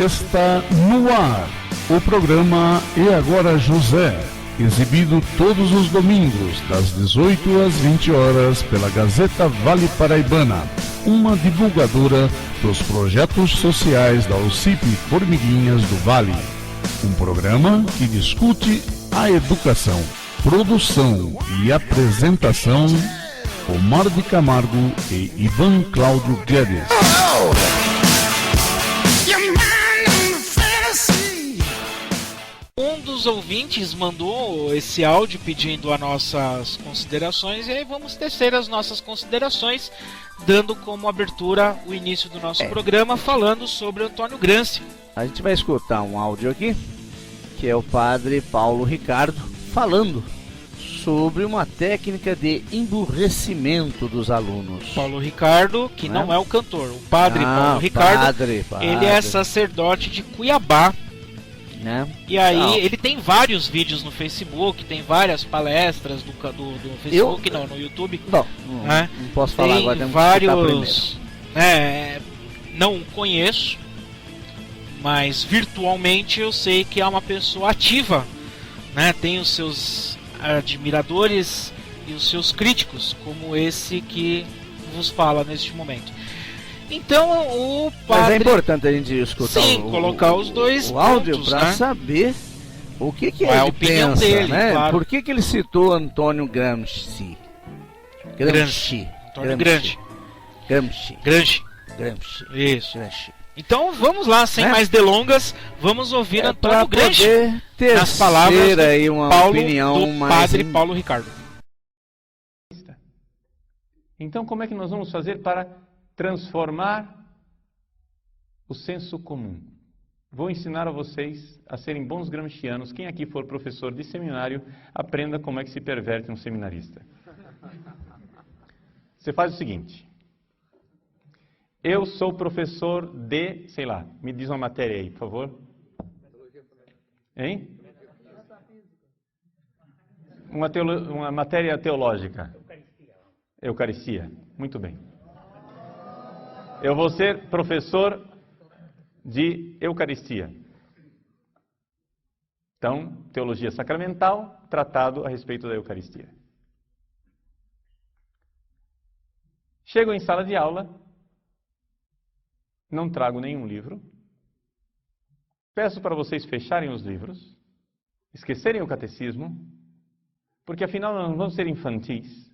Está no ar o programa E Agora José, exibido todos os domingos, das 18 às 20 horas, pela Gazeta Vale Paraibana, uma divulgadora dos projetos sociais da UCIP Formiguinhas do Vale. Um programa que discute a educação, produção e apresentação, Omar de Camargo e Ivan Cláudio Guedes. Um dos ouvintes mandou esse áudio pedindo as nossas considerações, e aí vamos tecer as nossas considerações, dando como abertura o início do nosso programa, falando sobre Antônio Gramsci. A gente vai escutar um áudio aqui, que é o padre Paulo Ricardo falando sobre uma técnica de emburrecimento dos alunos. Paulo Ricardo, que não é o cantor, o padre Paulo Ricardo, padre. Ele é sacerdote de Cuiabá. Né? E aí ele tem vários vídeos no Facebook, tem várias palestras do Facebook, no YouTube. Não posso falar tem agora, temos vários. Não conheço, mas virtualmente eu sei que é uma pessoa ativa, né? Tem os seus admiradores e os seus críticos, como esse que vos fala neste momento. Então o padre... Mas é importante a gente escutar colocar os dois o áudio pontos, para né? saber o que é a ele opinião pensa, dele, né? Claro. Por que ele citou Antônio Gramsci? Antônio Gramsci. Isso. Gramsci. Então vamos lá, sem mais delongas, vamos ouvir Antônio Gramsci nas palavras aí uma opinião do mais padre Paulo Ricardo. Então como é que nós vamos fazer para transformar o senso comum? Vou ensinar a vocês a serem bons gramscianos. Quem aqui for professor de seminário, aprenda como é que se perverte um seminarista. Você faz o seguinte: eu sou professor de, sei lá, me diz uma matéria aí, por favor. Hein? Uma matéria teológica. Eucaristia. Muito bem. Eu vou ser professor de Eucaristia. Então, teologia sacramental, tratado a respeito da Eucaristia. Chego em sala de aula, não trago nenhum livro, peço para vocês fecharem os livros, esquecerem o catecismo, porque afinal nós não vamos ser infantis,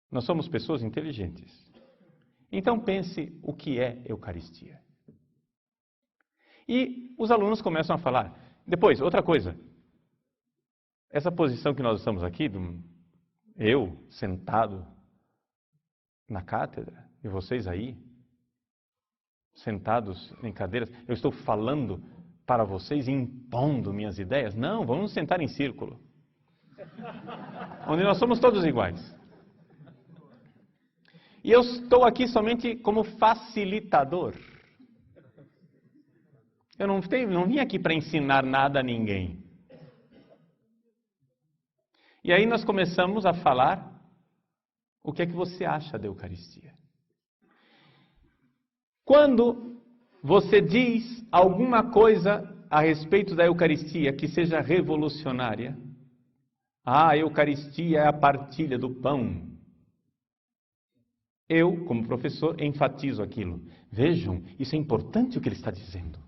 nós somos pessoas inteligentes. Então pense o que é Eucaristia. E os alunos começam a falar. Depois, outra coisa. Essa posição que nós estamos aqui, eu sentado na cátedra, e vocês aí, sentados em cadeiras, eu estou falando para vocês, impondo minhas ideias? Não, vamos sentar em círculo, onde nós somos todos iguais. E eu estou aqui somente como facilitador. Eu não vim aqui para ensinar nada a ninguém. E aí nós começamos a falar o que é que você acha da Eucaristia. Quando você diz alguma coisa a respeito da Eucaristia que seja revolucionária, a Eucaristia é a partilha do pão. Eu, como professor, enfatizo aquilo. Vejam, isso é importante o que ele está dizendo.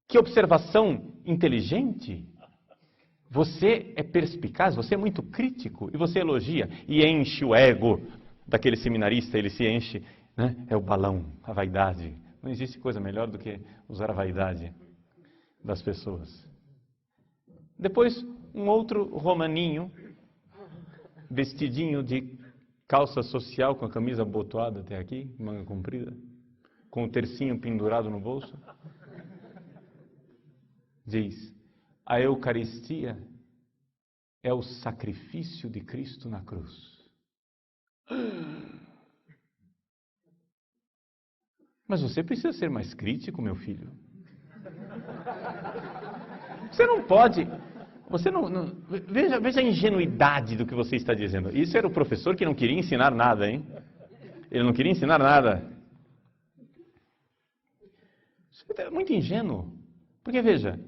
Que observação inteligente. Você é perspicaz, você é muito crítico e você elogia e enche o ego daquele seminarista, ele se enche, né? É o balão, a vaidade. Não existe coisa melhor do que usar a vaidade das pessoas. Depois, um outro romaninho, vestidinho de calça social, com a camisa abotoada até aqui, manga comprida, com o tercinho pendurado no bolso, diz: a Eucaristia é o sacrifício de Cristo na cruz. Mas você precisa ser mais crítico, meu filho. Você não pode... Veja a ingenuidade do que você está dizendo. Isso era o professor que não queria ensinar nada, hein? Ele não queria ensinar nada. É muito ingênuo. Porque veja,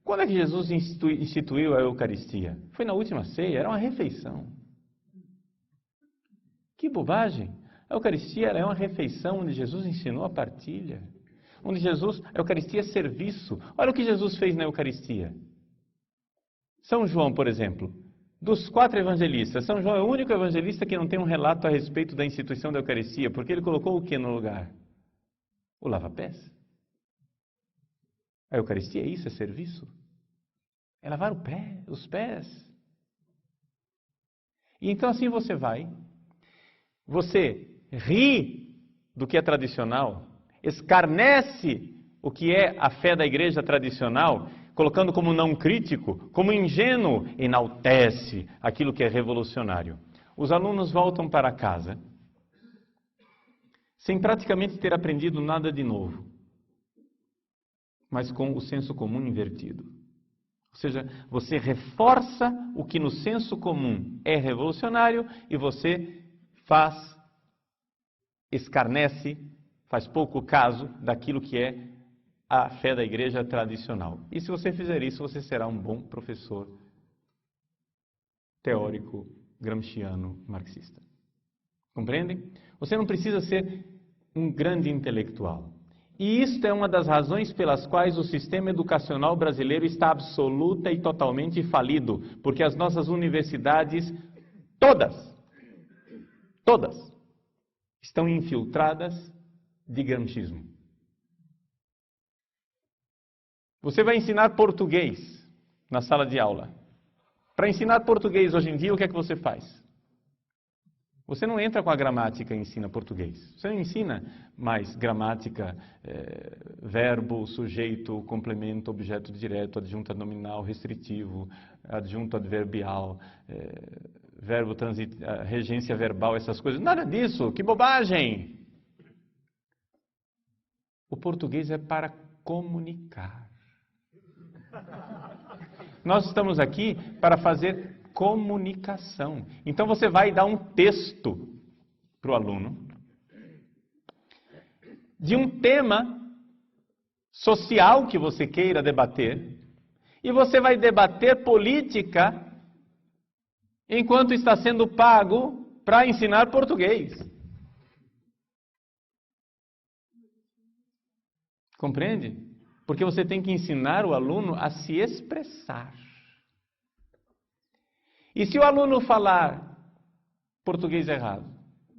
quando é que Jesus instituiu a Eucaristia? Foi na última ceia, era uma refeição. Que bobagem! A Eucaristia é uma refeição onde Jesus ensinou a partilha. A Eucaristia é serviço. Olha o que Jesus fez na Eucaristia. São João, por exemplo, dos 4 evangelistas, São João é o único evangelista que não tem um relato a respeito da instituição da Eucaristia, porque ele colocou o que no lugar? O lava-pés. A Eucaristia é isso, é serviço. É lavar os pés. E então assim você ri do que é tradicional, escarnece o que é a fé da igreja tradicional, colocando como não crítico, como ingênuo, enaltece aquilo que é revolucionário. Os alunos voltam para casa sem praticamente ter aprendido nada de novo, mas com o senso comum invertido. Ou seja, você reforça o que no senso comum é revolucionário e você escarnece, faz pouco caso daquilo que é a fé da igreja tradicional. E se você fizer isso, você será um bom professor teórico, gramsciano, marxista. Compreendem? Você não precisa ser um grande intelectual. E isto é uma das razões pelas quais o sistema educacional brasileiro está absoluta e totalmente falido. Porque as nossas universidades, todas, estão infiltradas de gramscismo. Você vai ensinar português na sala de aula. Para ensinar português hoje em dia, o que é que você faz? Você não entra com a gramática e ensina português. Você não ensina mais gramática, verbo, sujeito, complemento, objeto direto, adjunto nominal, restritivo, adjunto adverbial, verbo regência verbal, essas coisas. Nada disso, que bobagem! O português é para comunicar. Nós estamos aqui para fazer comunicação. Então você vai dar um texto para o aluno de um tema social que você queira debater, e você vai debater política enquanto está sendo pago para ensinar português. Compreende? Porque você tem que ensinar o aluno a se expressar. E se o aluno falar português errado,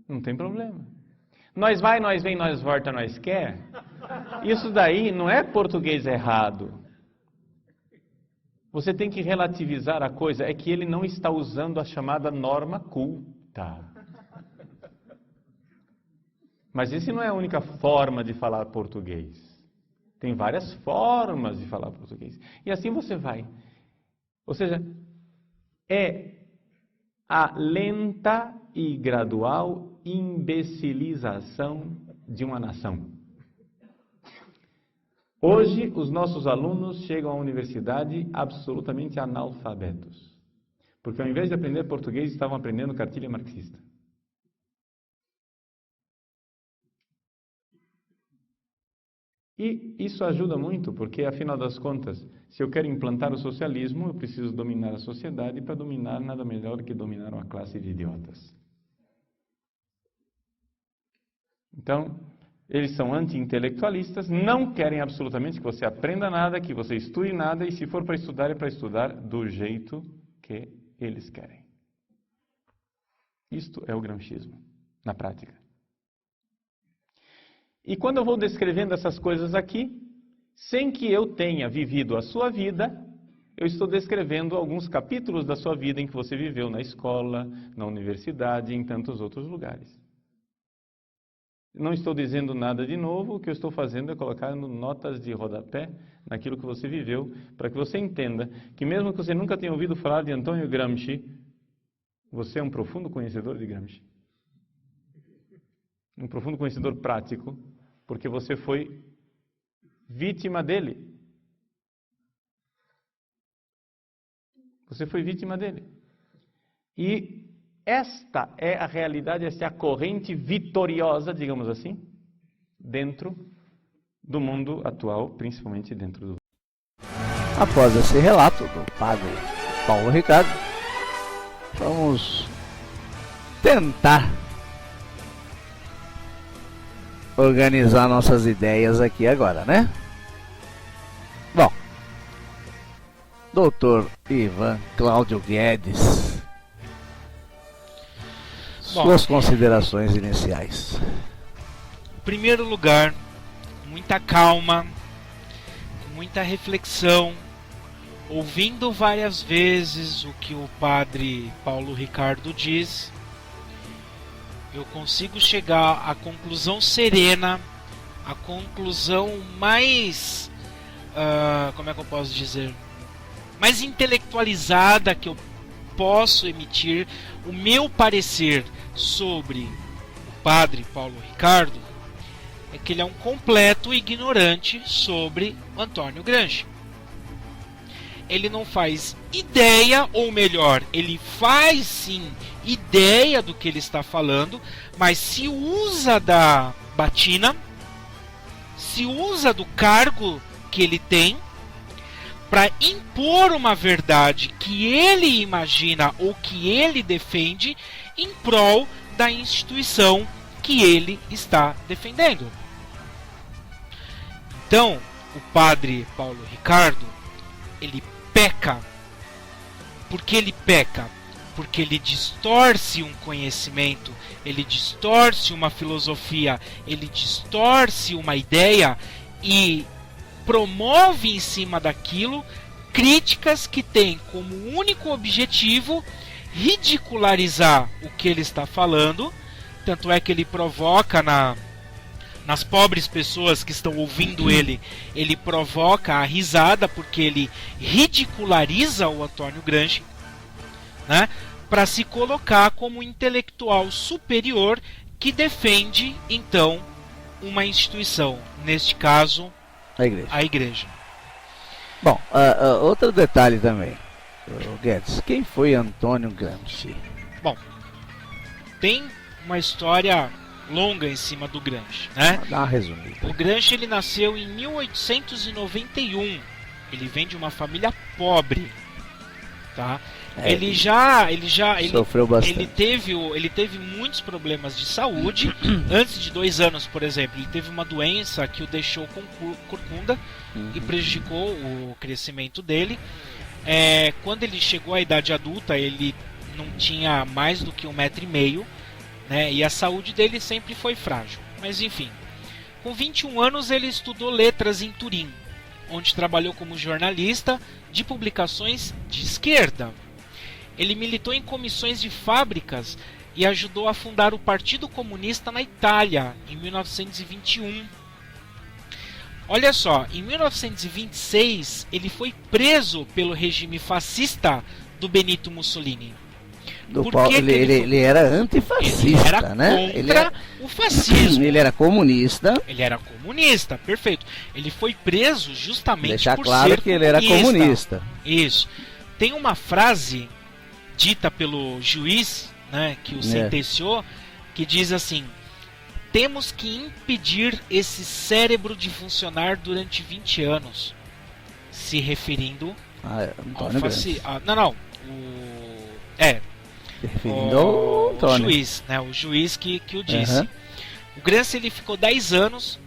não tem problema. Nós vai, nós vem, nós volta, nós quer. Isso daí não é português errado. Você tem que relativizar a coisa, é que ele não está usando a chamada norma culta. Mas essa não é a única forma de falar português. Tem várias formas de falar português. E assim você vai. Ou seja, é a lenta e gradual imbecilização de uma nação. Hoje, os nossos alunos chegam à universidade absolutamente analfabetos. Porque ao invés de aprender português, estavam aprendendo cartilha marxista. E isso ajuda muito, porque, afinal das contas, se eu quero implantar o socialismo, eu preciso dominar a sociedade, e para dominar, nada melhor do que dominar uma classe de idiotas. Então, eles são anti-intelectualistas, não querem absolutamente que você aprenda nada, que você estude nada, e se for para estudar, é para estudar do jeito que eles querem. Isto é o gramscismo, na prática. E quando eu vou descrevendo essas coisas aqui, sem que eu tenha vivido a sua vida, eu estou descrevendo alguns capítulos da sua vida em que você viveu na escola, na universidade e em tantos outros lugares. Não estou dizendo nada de novo, o que eu estou fazendo é colocar notas de rodapé naquilo que você viveu, para que você entenda que mesmo que você nunca tenha ouvido falar de Antônio Gramsci, você é um profundo conhecedor de Gramsci. Um profundo conhecedor prático, porque você foi vítima dele. Você foi vítima dele. E esta é a realidade, esta é a corrente vitoriosa, digamos assim, dentro do mundo atual, principalmente dentro do... Após esse relato do padre Paulo Ricardo, vamos tentar organizar nossas ideias aqui agora, né? Bom, Dr. Ivan Cláudio Guedes, suas considerações iniciais. Em primeiro lugar, muita calma, muita reflexão, ouvindo várias vezes o que o padre Paulo Ricardo diz, eu consigo chegar à conclusão serena, a conclusão mais, como é que eu posso dizer, mais intelectualizada que eu posso emitir o meu parecer sobre o padre Paulo Ricardo, é que ele é um completo ignorante sobre o Antônio Gramsci. Ele não faz ideia, ou melhor, ele faz sim ideia do que ele está falando, mas se usa da batina, se usa do cargo que ele tem para impor uma verdade que ele imagina ou que ele defende em prol da instituição que ele está defendendo. Então, o padre Paulo Ricardo, ele peca. Por que ele peca? Porque ele distorce um conhecimento, ele distorce uma filosofia, ele distorce uma ideia e promove em cima daquilo críticas que têm como único objetivo ridicularizar o que ele está falando. Tanto é que ele provoca nas pobres pessoas que estão ouvindo ele provoca a risada, porque ele ridiculariza o Antônio Gramsci, né, para se colocar como intelectual superior que defende, então, uma instituição, neste caso, a igreja. Bom, outro detalhe também, Guedes, quem foi Antônio Gramsci? Bom, tem uma história longa em cima do Gramsci, né? Dá uma resumida. O Gramsci, ele nasceu em 1891. Ele vem de uma família pobre, tá? Ele sofreu bastante. Ele teve muitos problemas de saúde. Antes de 2 anos, por exemplo, ele teve uma doença que o deixou com corcunda e prejudicou o crescimento dele. Quando ele chegou à idade adulta, ele não tinha mais do que 1,5 m, né? E a saúde dele sempre foi frágil. Mas enfim, com 21 anos ele estudou letras em Turim, onde trabalhou como jornalista de publicações de esquerda. Ele militou em comissões de fábricas e ajudou a fundar o Partido Comunista na Itália, em 1921. Olha só, em 1926 ele foi preso pelo regime fascista do Benito Mussolini. Ele era antifascista, ele era né? Contra o fascismo. Ele era comunista. Ele era comunista, perfeito. Ele foi preso justamente deixar por claro ser que ele era comunista. Isso. Tem uma frase dita pelo juiz, né, que o sentenciou, que diz assim: temos que impedir esse cérebro de funcionar durante 20 anos. Se referindo ao fascismo. O juiz, né? O juiz que o disse. O Gramsci, ele ficou 10 anos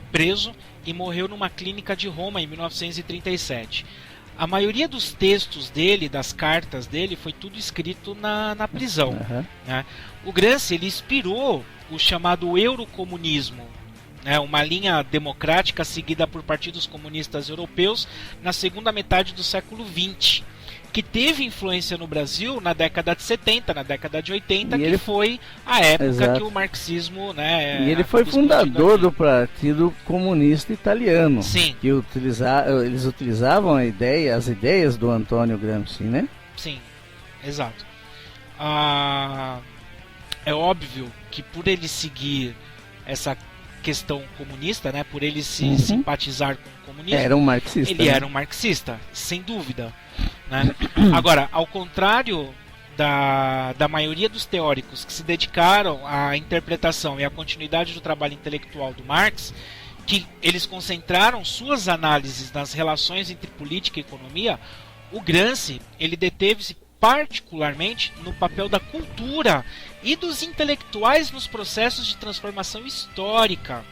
preso e morreu numa clínica de Roma em 1937. A maioria dos textos dele, das cartas dele, foi tudo escrito na prisão. Né? O Gramsci, ele inspirou o chamado eurocomunismo, né? Uma linha democrática seguida por partidos comunistas europeus na segunda metade do século XX, que teve influência no Brasil na década de 70, na década de 80, que foi a época que o marxismo... Né, e ele foi fundador do Partido Comunista Italiano. Sim. Que eles utilizavam as ideias do Antônio Gramsci, né? Sim, exato. É óbvio que por ele seguir essa questão comunista, né, por ele se simpatizar com o comunismo, era um marxista, ele era um marxista, sem dúvida. Né? Agora, ao contrário da maioria dos teóricos que se dedicaram à interpretação e à continuidade do trabalho intelectual do Marx, que eles concentraram suas análises nas relações entre política e economia, o Gramsci ele deteve-se particularmente no papel da cultura e dos intelectuais nos processos de transformação histórica,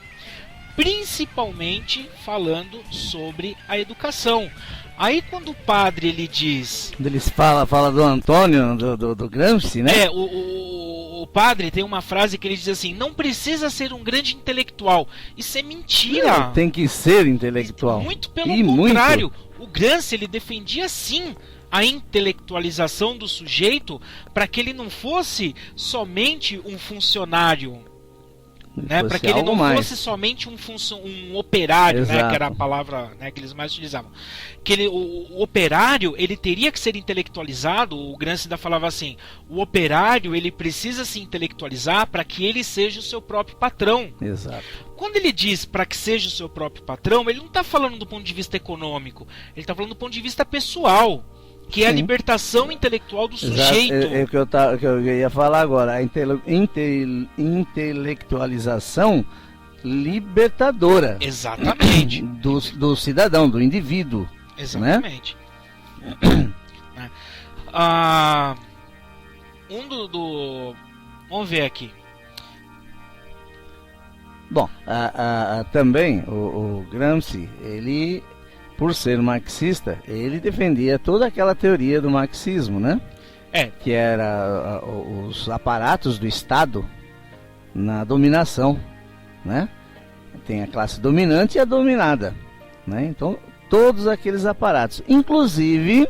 principalmente falando sobre a educação. Aí quando o padre ele diz... Eles fala do Antônio, do Gramsci, né? O padre tem uma frase que ele diz assim: não precisa ser um grande intelectual. Isso é mentira. Tem que ser intelectual. Muito pelo contrário. O Gramsci ele defendia sim a intelectualização do sujeito para que ele não fosse somente um funcionário, né? Para que ele não fosse somente um operário, né? Que era a palavra, né, que eles mais utilizavam. Que o operário ele teria que ser intelectualizado. O Gramsci ainda falava assim: o operário ele precisa se intelectualizar para que ele seja o seu próprio patrão. Exato. Quando ele diz para que seja o seu próprio patrão, ele não está falando do ponto de vista econômico, ele está falando do ponto de vista pessoal, que é a libertação intelectual do sujeito. É o que eu ia falar agora, a intelectualização libertadora. Exatamente. Do cidadão, do indivíduo. Exatamente. Né? Vamos ver aqui. Bom, também o Gramsci, ele, por ser marxista, ele defendia toda aquela teoria do marxismo, né? Que era os aparatos do Estado na dominação, né? Tem a classe dominante e a dominada, né? Então, todos aqueles aparatos, inclusive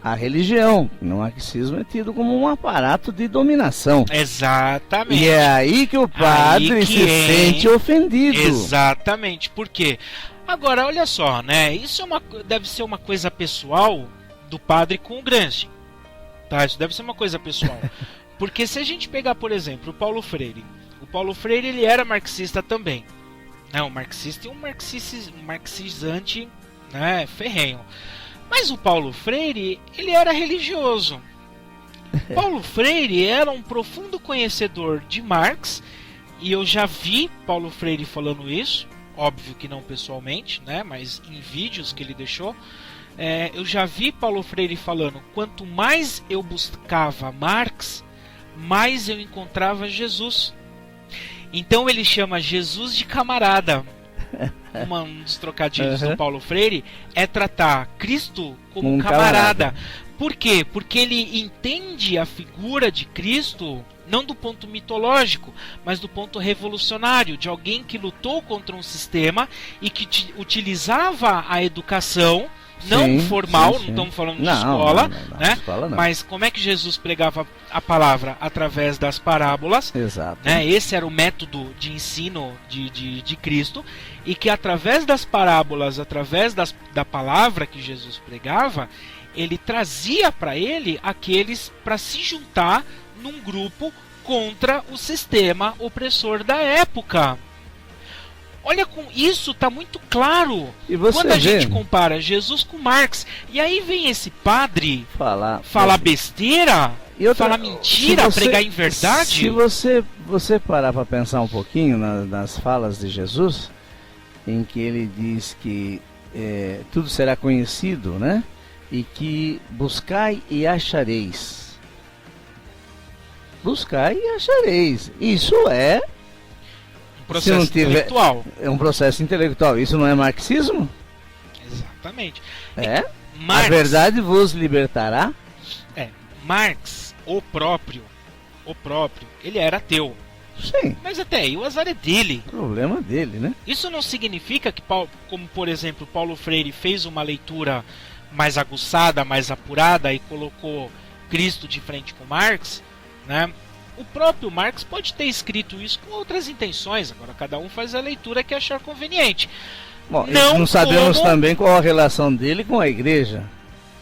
a religião, no marxismo é tido como um aparato de dominação. Exatamente. E é aí que o padre se sente ofendido. Exatamente. Por quê? Agora, olha só, né? Isso deve ser uma coisa pessoal do padre com o Gramsci. Tá? Isso deve ser uma coisa pessoal. Porque se a gente pegar, por exemplo, o Paulo Freire. O Paulo Freire, ele era marxista também. Né? Um marxista e um marxizante, né, ferrenho. Mas o Paulo Freire, ele era religioso. Paulo Freire era um profundo conhecedor de Marx, e eu já vi Paulo Freire falando isso, óbvio que não pessoalmente, né, mas em vídeos que ele deixou. Eu já vi Paulo Freire falando: quanto mais eu buscava Marx, mais eu encontrava Jesus. Então ele chama Jesus de camarada. Um dos trocadilhos do Paulo Freire é tratar Cristo como um camarada. Por quê? Porque ele entende a figura de Cristo não do ponto mitológico, mas do ponto revolucionário, de alguém que lutou contra um sistema e que utilizava a educação não formal, não estamos falando de escola, né? Escola não. Mas como é que Jesus pregava a palavra? Através das parábolas. Exato. Né? Esse era o método de ensino de Cristo, e que através das parábolas, através da palavra que Jesus pregava, ele trazia para ele aqueles para se juntar num grupo contra o sistema opressor da época. Olha, com isso está muito claro. E você quando a gente compara Jesus com Marx, e aí vem esse padre falar besteira, falar mentira, pregar em verdade. Se você parar para pensar um pouquinho nas falas de Jesus, em que ele diz que tudo será conhecido, né? E que buscai e achareis. Buscai e achareis. Isso é processo intelectual. É um processo intelectual. Isso não é marxismo? Exatamente. Marx, a verdade vos libertará? Marx, o próprio, ele era ateu. Sim. Mas até aí o azar é dele. Problema dele, né? Isso não significa que, como por exemplo, Paulo Freire fez uma leitura mais aguçada, mais apurada e colocou Cristo de frente com Marx, né? O próprio Marx pode ter escrito isso com outras intenções, agora cada um faz a leitura que achar conveniente. Bom, não sabemos também qual a relação dele com a igreja.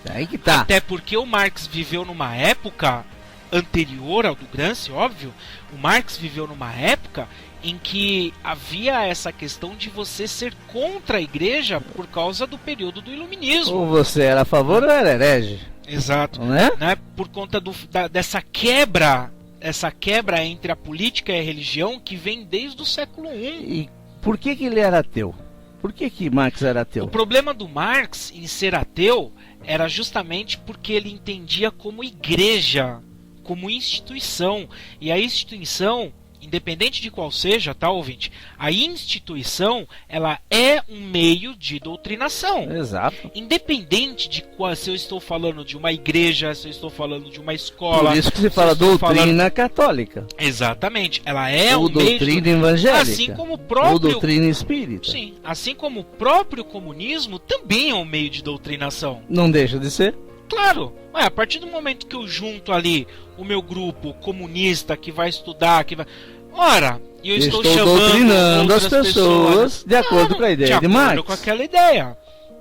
Aí que tá. Até porque o Marx viveu numa época anterior ao do Gramsci, óbvio. O Marx viveu numa época em que havia essa questão de você ser contra a igreja por causa do período do iluminismo. Ou você era a favor ou era herege. Exato. Não é? Né? Por conta dessa quebra. Essa quebra entre a política e a religião que vem desde o século I. E Por que ele era ateu? Por que Marx era ateu? O problema do Marx em ser ateu era justamente porque ele entendia como igreja, como instituição. E a instituição, independente de qual seja, tá, ouvinte? A instituição, ela é um meio de doutrinação. Exato. Independente de qual, se eu estou falando de uma igreja, se eu estou falando de uma escola... Por isso que se fala doutrina católica. Exatamente. Ela é ou um meio doutrina evangélica. Assim como o próprio... Ou doutrina espírita. Sim. Assim como o próprio comunismo também é um meio de doutrinação. Não deixa de ser. Claro. A partir do momento que eu junto ali o meu grupo comunista que vai estudar, que vai... Ora, eu estou chamando doutrinando as pessoas de acordo com a ideia de Marx. De acordo com aquela ideia,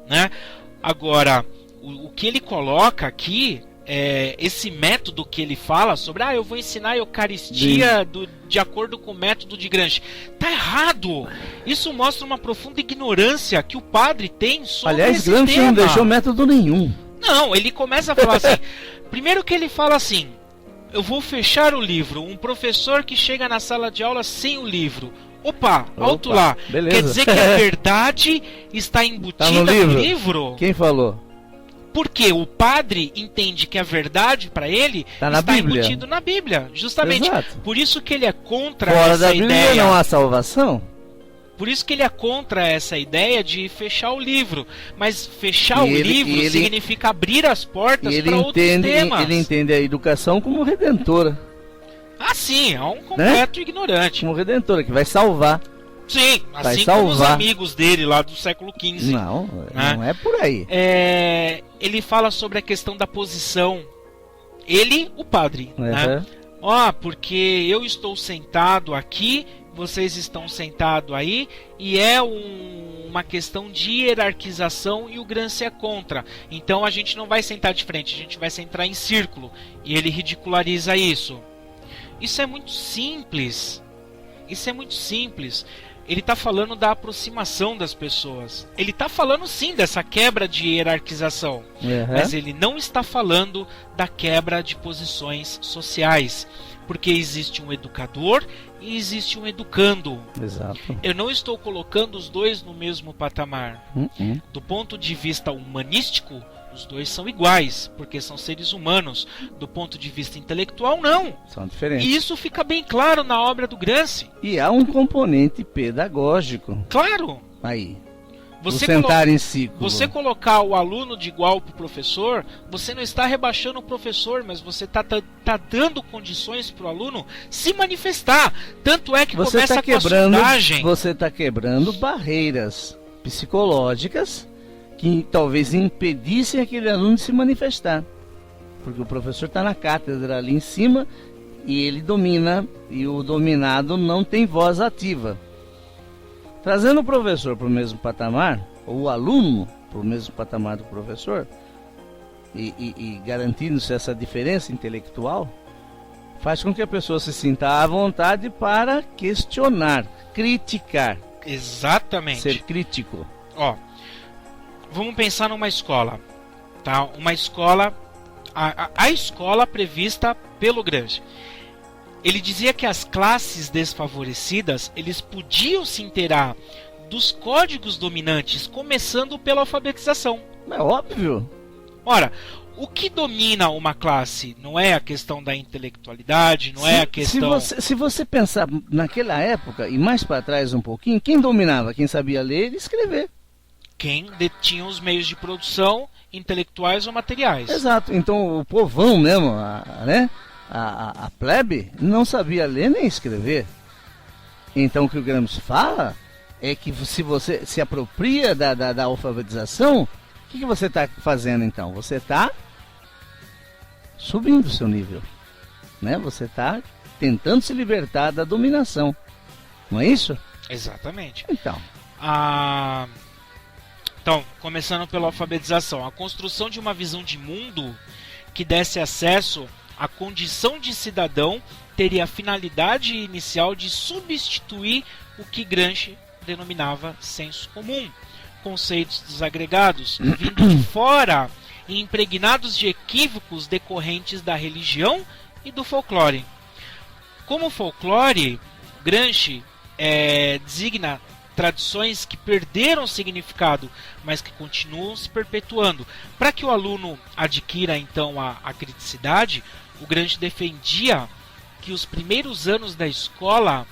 né? Agora, o que ele coloca aqui, esse método que ele fala sobre, eu vou ensinar a Eucaristia de acordo com o método de Gramsci. Tá errado! Isso mostra uma profunda ignorância que o padre tem sobre esse tema. Gramsci não deixou método nenhum. Não, ele começa a falar assim. Primeiro que ele fala assim: eu vou fechar o livro. Um professor que chega na sala de aula sem o livro. Opa, alto lá. Beleza. Quer dizer que a verdade está embutida no livro? Quem falou? Porque o padre entende que a verdade para ele está embutido na Bíblia. Justamente. Exato. Por isso que ele é contra Fora essa da Bíblia ideia. Não há salvação? Por isso que ele é contra essa ideia de fechar o livro. Mas fechar o livro significa abrir as portas para outros temas. Ele entende a educação como redentora. Ah, sim, é um completo ignorante. Como redentora, que vai salvar. Sim, assim como os amigos dele lá do século XV. Não, não é por aí. Ele fala sobre a questão da posição. Ele, o padre. Né? Porque eu estou sentado aqui, vocês estão sentados aí, e é uma questão de hierarquização e o Gramsci é contra. Então a gente não vai sentar de frente, a gente vai sentar em círculo. E ele ridiculariza isso. Isso é muito simples. Isso é muito simples. Ele está falando da aproximação das pessoas. Ele está falando sim dessa quebra de hierarquização. Mas ele não está falando da quebra de posições sociais. Porque existe um educador e existe um educando. Exato. Eu não estou colocando os dois no mesmo patamar. Do ponto de vista humanístico, os dois são iguais, porque são seres humanos. Do ponto de vista intelectual, não. São diferentes. E isso fica bem claro na obra do Gramsci. E há um componente pedagógico. Claro. Aí. Você sentar em ciclo. Você colocar o aluno de igual para o professor, você não está rebaixando o professor, mas você está dando condições para o aluno se manifestar. Tanto é que você começa com a sondagem. Você está quebrando barreiras psicológicas que talvez impedissem aquele aluno de se manifestar. Porque o professor está na cátedra ali em cima e ele domina, e o dominado não tem voz ativa. Trazendo o professor para o mesmo patamar, ou o aluno para o mesmo patamar do professor, e garantindo-se essa diferença intelectual, faz com que a pessoa se sinta à vontade para questionar, criticar. Exatamente. Ser crítico. Vamos pensar numa escola. Tá? Uma escola, a escola prevista pelo Gramsci. Ele dizia que as classes desfavorecidas, eles podiam se inteirar dos códigos dominantes, começando pela alfabetização. É óbvio. Ora, o que domina uma classe não é a questão da intelectualidade, não é a questão... Se você pensar naquela época, e mais para trás um pouquinho, quem dominava? Quem sabia ler e escrever. Quem detinha os meios de produção, intelectuais ou materiais. Exato. Então o povão mesmo, né? A plebe não sabia ler nem escrever. Então o que o Gramsci fala é que se você se apropria da alfabetização, o que você está fazendo então? Você está subindo o seu nível, né? Você está tentando se libertar da dominação, não é isso? Exatamente. Então, começando pela alfabetização, a construção de uma visão de mundo que desse acesso à condição de cidadão teria a finalidade inicial de substituir o que Gramsci denominava senso comum, conceitos desagregados, vindo de fora e impregnados de equívocos decorrentes da religião e do folclore. Como folclore, Gramsci designa tradições que perderam significado, mas que continuam se perpetuando. Para que o aluno adquira então a criticidade, o Gramsci defendia que os primeiros anos da escola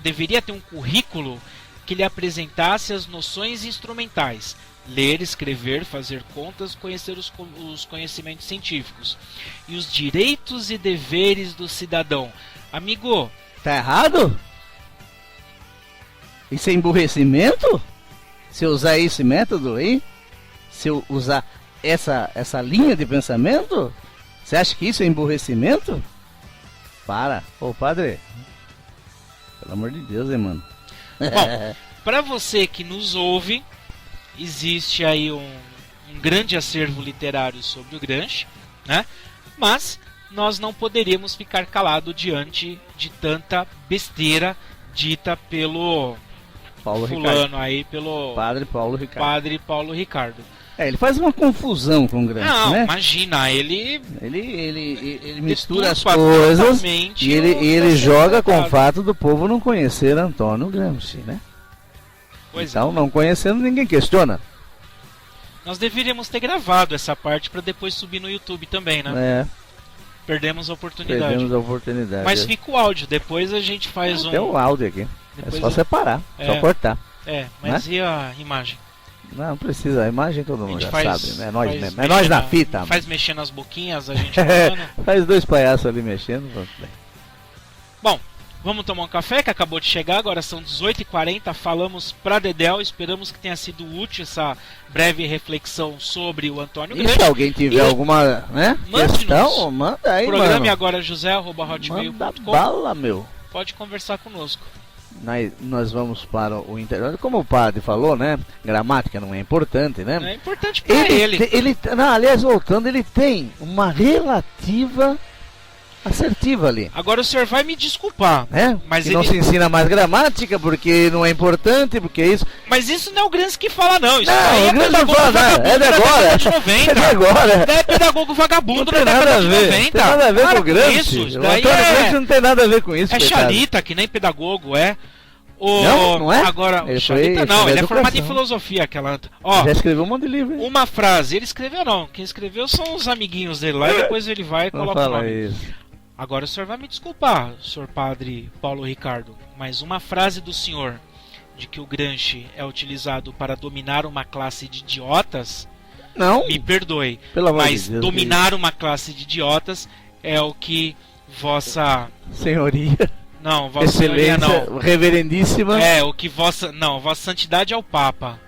deveria ter um currículo que lhe apresentasse as noções instrumentais: ler, escrever, fazer contas, conhecer os conhecimentos científicos e os direitos e deveres do cidadão. Amigo, tá errado? Isso é emburrecimento? Se eu usar esse método aí? Se eu usar essa linha de pensamento? Você acha que isso é emburrecimento? Para. Ô, padre. Pelo amor de Deus, hein, mano. Bom, para você que nos ouve, existe aí um grande acervo literário sobre o Gramsci, né? Mas nós não poderíamos ficar calados diante de tanta besteira dita pelo Paulo fulano Ricardo. Aí, pelo Padre Paulo Ricardo. Padre Paulo Ricardo. Ele faz uma confusão com o Gramsci, Não, né? imagina, ele mistura as coisas e ele joga com o fato do povo não conhecer Antônio Gramsci, né? Pois então, não conhecendo, ninguém questiona. Nós deveríamos ter gravado essa parte para depois subir no YouTube também, né? Perdemos a oportunidade. Mas fica o áudio, depois a gente faz Tem um áudio aqui. Depois é só separar, só cortar. Mas e a imagem? Não precisa, a imagem todo mundo já sabe, né? É nós mesmo. É nós nós na fita. Faz mexendo as boquinhas, a gente falando. Faz dois palhaços ali mexendo. Bom, vamos tomar um café que acabou de chegar, agora são 18h40, falamos pra Dedéu, esperamos que tenha sido útil essa breve reflexão sobre o Antônio Gramsci. E se alguém tiver alguma questão, manda aí, programe agora josé@hotmail.com. Manda bala, meu. Pode conversar conosco. Nós vamos para o interior. Como o padre falou, né? Gramática não é importante, né? É importante para ele. Aliás, voltando, ele tem uma relativa assertiva ali. Agora o senhor vai me desculpar, né? Mas ele não se ensina mais gramática porque não é importante, porque isso. Mas isso não é o Gramsci que fala, não. Isso não, aí é pedagogo vagabundo. É de agora. É de agora. Não é pedagogo vagabundo da década de 90. Não tem nada a ver com o Gramsci. Isso, o Gramsci não tem nada a ver com isso. É xalita, que nem pedagogo é. Não é? Agora, xalita não, ele é formado em filosofia, aquela. Já escreveu um monte de livro. Hein? Uma frase, ele escreveu não. Quem escreveu são os amiguinhos dele lá e depois ele vai e coloca o nome. Isso. Agora o senhor vai me desculpar, senhor padre Paulo Ricardo, mas uma frase do senhor de que o Gramsci é utilizado para dominar uma classe de idiotas, não, me perdoe, mas Deus, dominar uma classe de idiotas é o que vossa senhoria, não, vossa senhoria não, reverendíssima, o que vossa santidade é o Papa,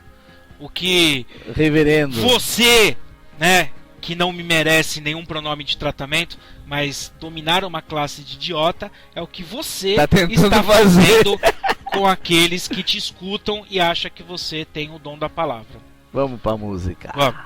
o que reverendo, você, né, que não me merece nenhum pronome de tratamento, mas dominar uma classe de idiota é o que você está fazendo com aqueles que te escutam e acham que você tem o dom da palavra. Vamos pra música. Vamos.